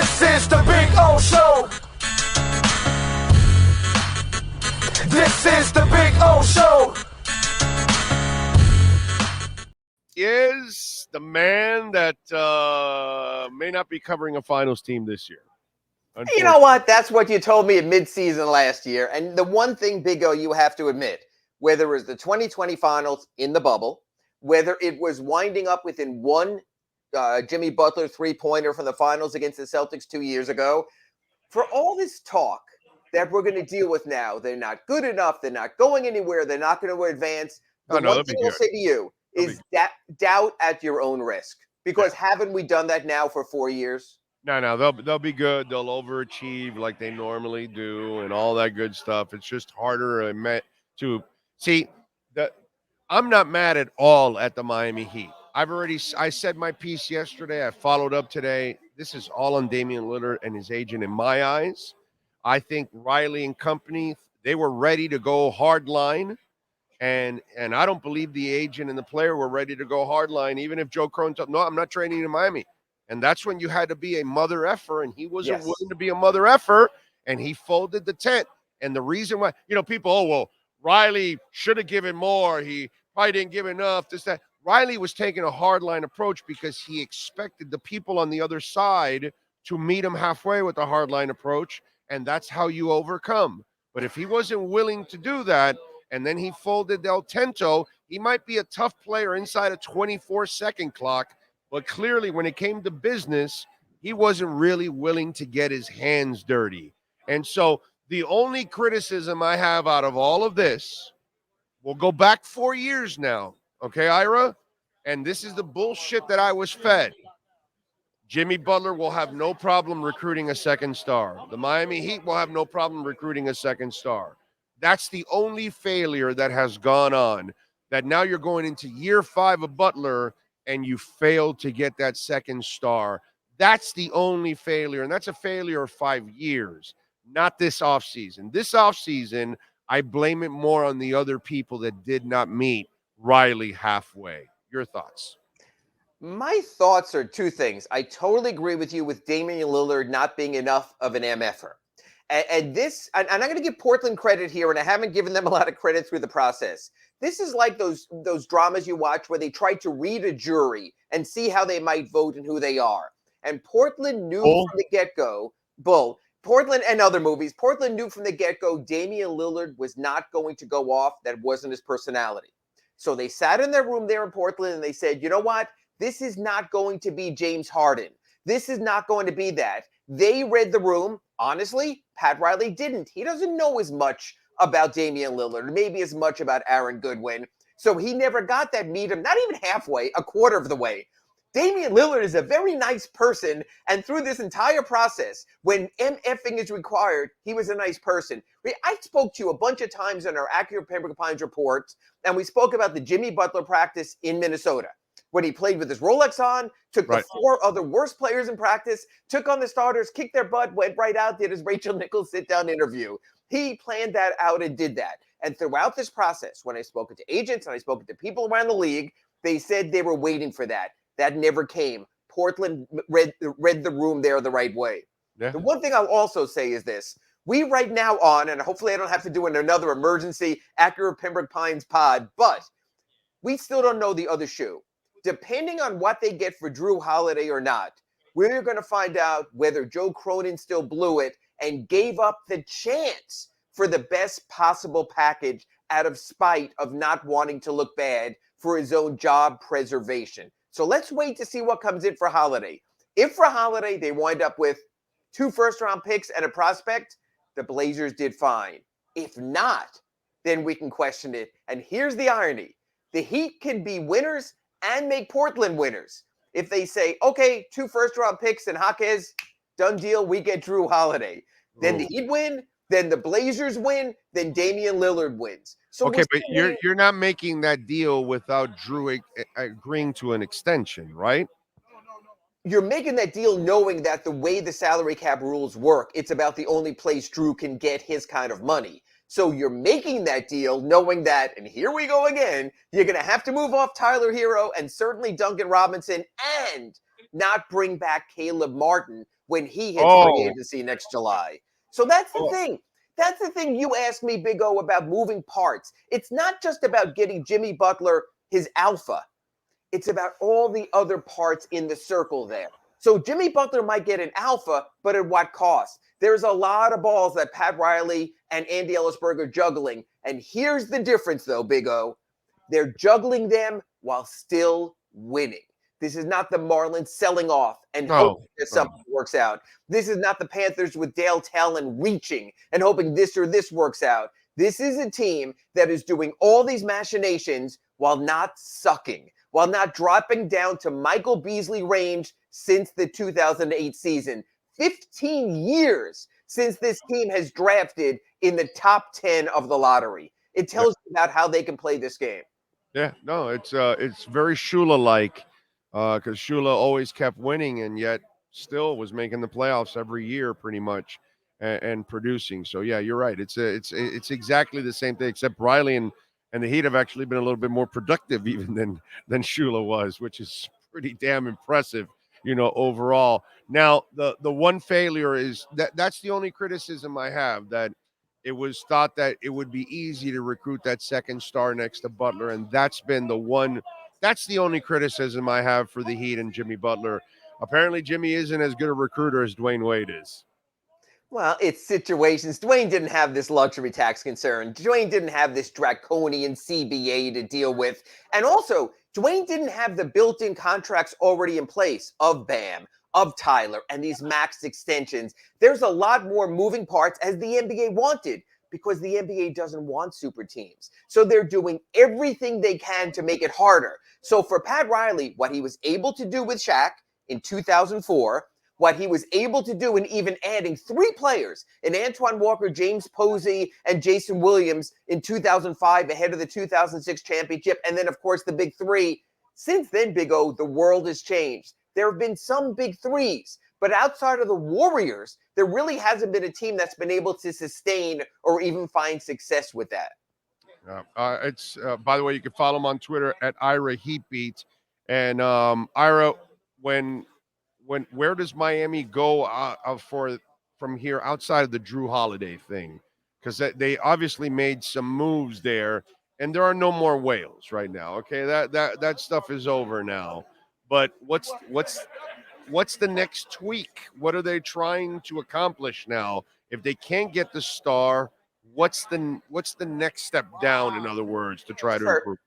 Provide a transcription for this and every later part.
This is the Big O Show. This is the Big O Show. Is the man that may not be covering a finals team this year. You know what? That's what you told me at midseason last year. And the one thing, Big O, you have to admit, whether it was the 2020 finals in the bubble, whether it was winding up within one Jimmy Butler three-pointer from the finals against the Celtics 2 years ago, for all this talk that we're going to deal with now, they're not good enough, they're not going anywhere, they're not going to advance. The one thing I'll say to you is doubt at your own risk. Because haven't we done that now for 4 years? No, they'll be good. They'll overachieve like they normally do and all that good stuff. It's just harder to see that. I'm not mad at all at the Miami Heat. I said my piece yesterday. I followed up today. This is all on Damian Lillard and his agent in my eyes. I think Riley and company, they were ready to go hard line. And I don't believe the agent and the player were ready to go hard line, even if Joe Cronin told, no, I'm not trading to Miami. And that's when you had to be a mother effer, and he wasn't willing to be a mother effer, and he folded the tent. And the reason why, people, Riley should have given more. He probably didn't give enough, this, that. Riley was taking a hardline approach because he expected the people on the other side to meet him halfway with a hardline approach, and that's how you overcome. But if he wasn't willing to do that, and then he folded Del Tento, he might be a tough player inside a 24-second clock, but clearly when it came to business, he wasn't really willing to get his hands dirty. And so the only criticism I have out of all of this, we'll go back 4 years now, okay, Ira? And this is the bullshit that I was fed. Jimmy Butler will have no problem recruiting a second star. The Miami Heat will have no problem recruiting a second star. That's the only failure that has gone on, that now you're going into year 5 of Butler and you failed to get that second star. That's the only failure, and that's a failure of 5 years, not this offseason. This offseason, I blame it more on the other people that did not meet Riley halfway. Your thoughts? My thoughts are two things. I totally agree with you with Damian Lillard not being enough of an MFer. And I'm going to give Portland credit here, and I haven't given them a lot of credit through the process. This is like those dramas you watch where they try to read a jury and see how they might vote and who they are. And Portland knew from the get-go, Portland and other movies, Portland knew from the get-go Damian Lillard was not going to go off. That wasn't his personality. So they sat in their room there in Portland and they said, you know what? This is not going to be James Harden. This is not going to be that. They read the room. Honestly, Pat Riley didn't. He doesn't know as much about Damian Lillard, maybe as much about Aaron Goodwin. So he never got that meet him, not even halfway, a quarter of the way. Damian Lillard is a very nice person, and through this entire process, when MFing is required, he was a nice person. I spoke to you a bunch of times in our Acura Pembroke Pines reports, and we spoke about the Jimmy Butler practice in Minnesota, when he played with his Rolex on, took the 4 other worst players in practice, took on the starters, kicked their butt, went right out, did his Rachel Nichols sit-down interview. He planned that out and did that. And throughout this process, when I spoke to agents and I spoke to people around the league, they said they were waiting for that. That never came. Portland read the room there the right way. Yeah. The one thing I'll also say is this. We right now on, and hopefully I don't have to do another emergency Acura Pembroke Pines pod, but we still don't know the other shoe. Depending on what they get for Jrue Holiday or not, we're going to find out whether Joe Cronin still blew it and gave up the chance for the best possible package out of spite of not wanting to look bad for his own job preservation. So let's wait to see what comes in for Holiday. If for Holiday they wind up with 2 first-round picks and a prospect, the Blazers did fine. If not, then we can question it. And here's the irony. The Heat can be winners and make Portland winners. If they say, okay, 2 first-round picks and Jaquez, done deal, we get Jrue Holiday. Then the Heat win, then the Blazers win, then Damian Lillard wins. So okay, but you're not making that deal without Jrue agreeing to an extension, right? You're making that deal knowing that the way the salary cap rules work, it's about the only place Jrue can get his kind of money. So you're making that deal knowing that, and here we go again, you're going to have to move off Tyler Hero and certainly Duncan Robinson and not bring back Caleb Martin, when he hits free Oh, agency next July. So that's the thing. That's the thing you asked me, Big O, about moving parts. It's not just about getting Jimmy Butler his alpha. It's about all the other parts in the circle there. So Jimmy Butler might get an alpha, but at what cost? There's a lot of balls that Pat Riley and Andy Ellisberg are juggling. And here's the difference, though, Big O. They're juggling them while still winning. This is not the Marlins selling off and hoping that something works out. This is not the Panthers with Dale Talon reaching and hoping this or this works out. This is a team that is doing all these machinations while not sucking, while not dropping down to Michael Beasley range since the 2008 season. 15 years since this team has drafted in the top 10 of the lottery. It tells you about how they can play this game. Yeah, no, it's very Shula-like, because Shula always kept winning and yet still was making the playoffs every year pretty much and producing. So yeah, you're right. It's exactly the same thing, except Riley and the Heat have actually been a little bit more productive even than Shula was, which is pretty damn impressive, overall. Now the one failure is that's the only criticism I have, that it was thought that it would be easy to recruit that second star next to Butler, and that's the only criticism I have for the Heat and Jimmy Butler. Apparently, Jimmy isn't as good a recruiter as Dwayne Wade is. Well, it's situations. Dwayne didn't have this luxury tax concern. Dwayne didn't have this draconian CBA to deal with. And also, Dwayne didn't have the built-in contracts already in place of Bam, of Tyler, and these max extensions. There's a lot more moving parts as the NBA wanted, because the NBA doesn't want super teams. So they're doing everything they can to make it harder. So for Pat Riley, what he was able to do with Shaq in 2004, what he was able to do in even adding 3 players in Antoine Walker, James Posey, and Jason Williams in 2005 ahead of the 2006 championship, and then, of course, the big 3. Since then, Big O, the world has changed. There have been some big 3s, but outside of the Warriors, there really hasn't been a team that's been able to sustain or even find success with that. It's by the way, you can follow him on Twitter at Ira Heatbeat. And Ira, where does Miami go from here outside of the Drew Holiday thing? Because they obviously made some moves there, and there are no more whales right now. Okay, that stuff is over now. But what's the next tweak? What are they trying to accomplish now? If they can't get the star, what's the next step down, in other words, to try to improve?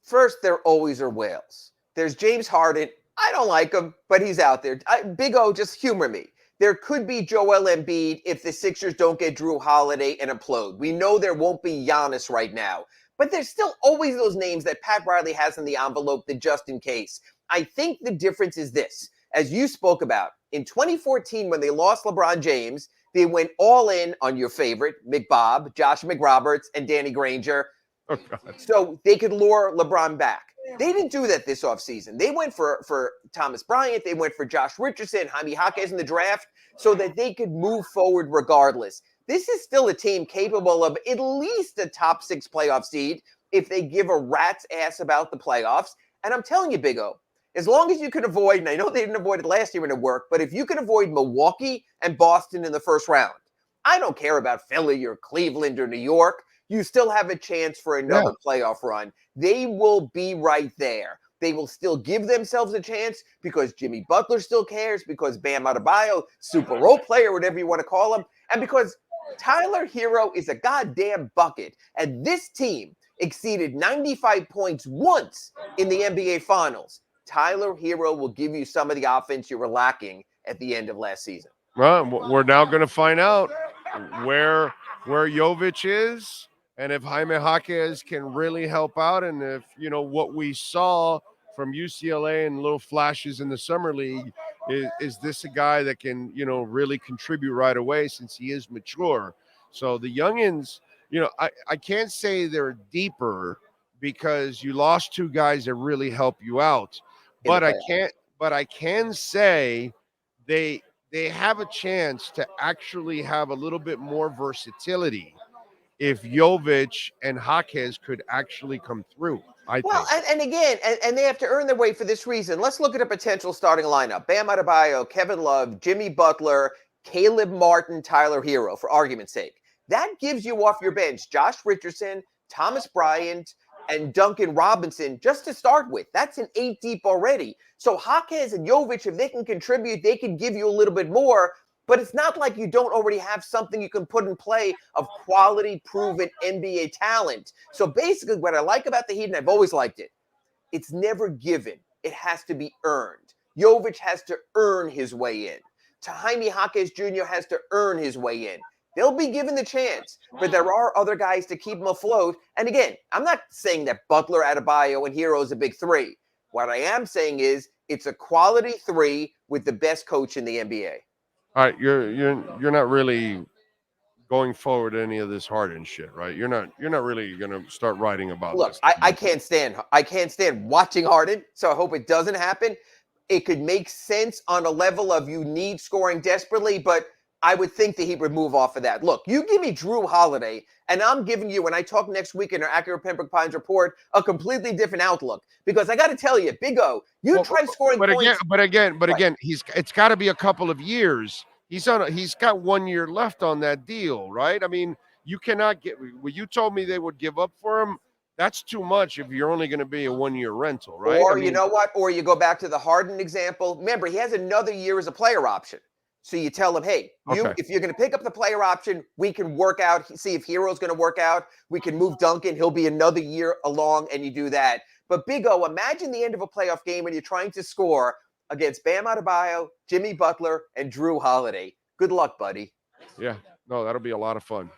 First, there always are whales. There's James Harden. I don't like him, but he's out there. Big O, just humor me. There could be Joel Embiid if the Sixers don't get Drew Holiday and implode. We know there won't be Giannis right now. But there's still always those names that Pat Riley has in the envelope, that just in case. I think the difference is this. As you spoke about, in 2014, when they lost LeBron James, they went all in on your favorite, McBob, Josh McRoberts, and Danny Granger. Oh, God. So they could lure LeBron back. They didn't do that this offseason. They went for Thomas Bryant. They went for Josh Richardson, Jaime Jaquez in the draft, so that they could move forward regardless. This is still a team capable of at least a top 6 playoff seed if they give a rat's ass about the playoffs. And I'm telling you, Big O, as long as you can avoid, and I know they didn't avoid it last year when it worked, but if you can avoid Milwaukee and Boston in the first round, I don't care about Philly or Cleveland or New York. You still have a chance for another playoff run. They will be right there. They will still give themselves a chance because Jimmy Butler still cares, because Bam Adebayo, super role player, whatever you want to call him, and because Tyler Hero is a goddamn bucket. And this team exceeded 95 points once in the NBA Finals. Tyler Hero will give you some of the offense you were lacking at the end of last season. Well, we're now going to find out where Jovic is, and if Jaime Jaquez can really help out, and if, what we saw from UCLA and little flashes in the summer league, is this a guy that can, really contribute right away, since he is mature. So the youngins, I can't say they're deeper because you lost 2 guys that really help you out. But I can say they have a chance to actually have a little bit more versatility if Jovic and Jaquez could actually come through. I Well, think. and again, and they have to earn their way for this reason. Let's look at a potential starting lineup. Bam Adebayo, Kevin Love, Jimmy Butler, Caleb Martin, Tyler Hero, for argument's sake. That gives you off your bench Josh Richardson, Thomas Bryant, and Duncan Robinson just to start with. That's an 8 deep already. So Jaquez and Jovic, if they can contribute, they can give you a little bit more. But it's not like you don't already have something you can put in play of quality, proven NBA talent. So basically, what I like about the Heat, and I've always liked it, it's never given. It has to be earned. Jovic has to earn his way in. Jaime Jaquez Jr. has to earn his way in. They'll be given the chance, but there are other guys to keep them afloat. And again, I'm not saying that Butler, Adebayo, and Hero is a big three. What I am saying is it's a quality three with the best coach in the NBA. All right, you're not really going forward any of this Harden shit, right? You're not really gonna start writing about Look, this. I can't stand watching Harden, so I hope it doesn't happen. It could make sense on a level of you need scoring desperately, but I would think that he would move off of that. Look, you give me Drew Holiday, and I'm giving you, when I talk next week in our Acura Pembroke Pines report, a completely different outlook. Because I got to tell you, Big O, try scoring but points. Again, it's got to be a couple of years. He's got 1 year left on that deal, right? I mean, you cannot get. Well, you told me they would give up for him. That's too much if you're only going to be a 1 year rental, right? Or you know what? Or you go back to the Harden example. Remember, he has another year as a player option. So you tell him, hey, if you're going to pick up the player option, we can work out, see if Hero's going to work out. We can move Duncan. He'll be another year along, and you do that. But Big O, imagine the end of a playoff game when you're trying to score against Bam Adebayo, Jimmy Butler, and Drew Holiday. Good luck, buddy. Yeah, no, that'll be a lot of fun.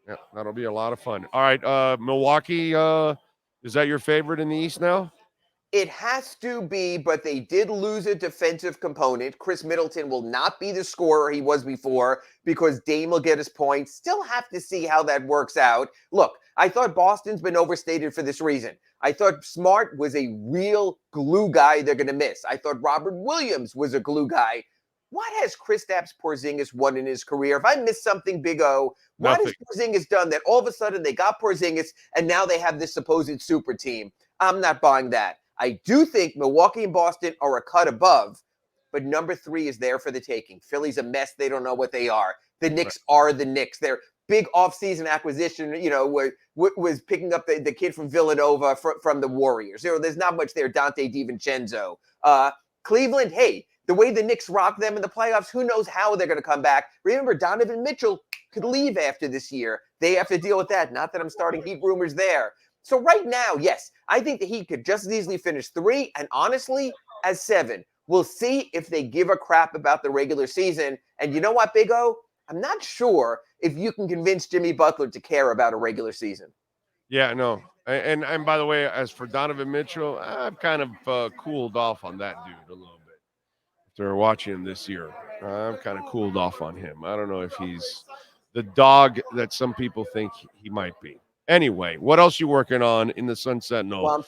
Yeah, that'll be a lot of fun. All right, Milwaukee, is that your favorite in the East now? It has to be, but they did lose a defensive component. Chris Middleton will not be the scorer he was before because Dame will get his points. Still have to see how that works out. Look, I thought Boston's been overstated for this reason. I thought Smart was a real glue guy they're going to miss. I thought Robert Williams was a glue guy. What has Kristaps Porzingis won in his career? If I missed something, Big O, what has Porzingis done that all of a sudden they got Porzingis and now they have this supposed super team? I'm not buying that. I do think Milwaukee and Boston are a cut above, but number 3 is there for the taking. Philly's a mess. They don't know what they are. The Knicks are the Knicks. They're big offseason acquisition, was picking up the kid from Villanova from the Warriors. There's not much there. Dante DiVincenzo. Cleveland, hey, the way the Knicks rock them in the playoffs, who knows how they're going to come back. Remember, Donovan Mitchell could leave after this year. They have to deal with that. Not that I'm starting Heat rumors there. So right now, yes, I think the Heat could just as easily finish 3 and honestly as 7. We'll see if they give a crap about the regular season. And you know what, Big O? I'm not sure if you can convince Jimmy Butler to care about a regular season. Yeah, no. And by the way, as for Donovan Mitchell, I've kind of cooled off on that dude a little bit. After watching him this year, I've kind of cooled off on him. I don't know if he's the dog that some people think he might be. Anyway, what else you working on in the Sunset? No. Well, I'm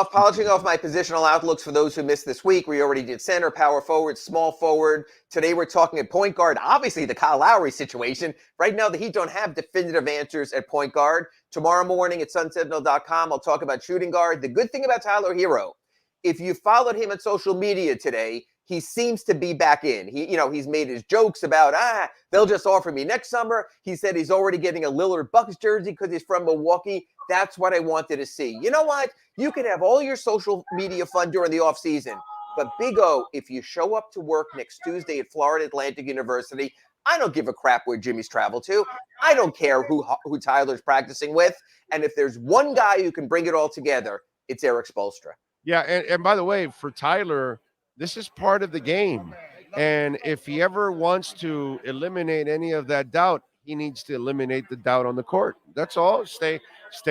polishing off my positional outlooks for those who missed this week. We already did center, power forward, small forward. Today we're talking at point guard. Obviously, the Kyle Lowry situation. Right now, the Heat don't have definitive answers at point guard. Tomorrow morning at sunsentinel.com, I'll talk about shooting guard. The good thing about Tyler Hero, if you followed him on social media today, he seems to be back in. He's made his jokes about, they'll just offer me next summer. He said he's already getting a Lillard Bucks jersey because he's from Milwaukee. That's what I wanted to see. You know what? You can have all your social media fun during the offseason. But Big O, if you show up to work next Tuesday at Florida Atlantic University, I don't give a crap where Jimmy's traveled to. I don't care who Tyler's practicing with. And if there's one guy who can bring it all together, it's Eric Spoelstra. Yeah, and by the way, for Tyler, this is part of the game. And if he ever wants to eliminate any of that doubt, he needs to eliminate the doubt on the court. That's all. Stay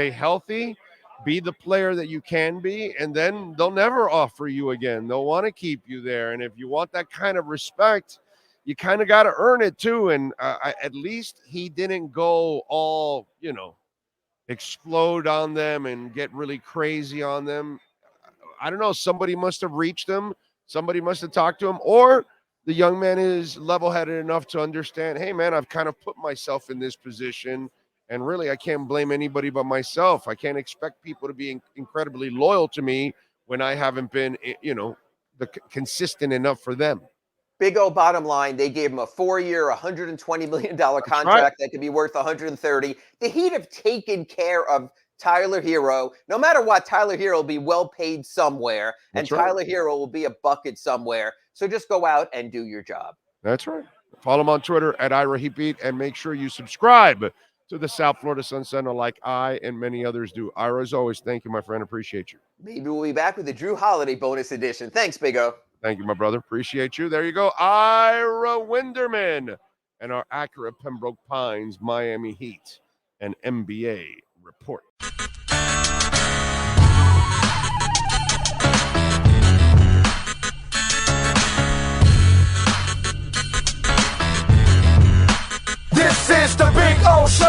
healthy, be the player that you can be, and then they'll never offer you again. They'll want to keep you there. And if you want that kind of respect, you kind of got to earn it too. And at least he didn't go all, explode on them and get really crazy on them. I don't know. Somebody must have reached him. Somebody must have talked to him, or the young man is level-headed enough to understand, hey, man, I've kind of put myself in this position, And really, I can't blame anybody but myself. I can't expect people to be incredibly loyal to me when I haven't been, consistent enough for them. Big O bottom line, they gave him a 4-year, $120 million contract right. that could be worth $130. The Heat have taken care of Tyler Hero. No matter what, Tyler Hero will be well paid somewhere, and That's right. Tyler Hero will be a bucket somewhere. So just go out and do your job. That's right. Follow him on Twitter at IraHeatBeat, and make sure you subscribe to the South Florida Sun Sentinel like I and many others do. Ira, as always, thank you, my friend. Appreciate you. Maybe we'll be back with the Drew Holiday bonus edition. Thanks, Big O. Thank you, my brother. Appreciate you. There you go. Ira Winderman and our Acura Pembroke Pines Miami Heat and NBA report. This is the Big O Show.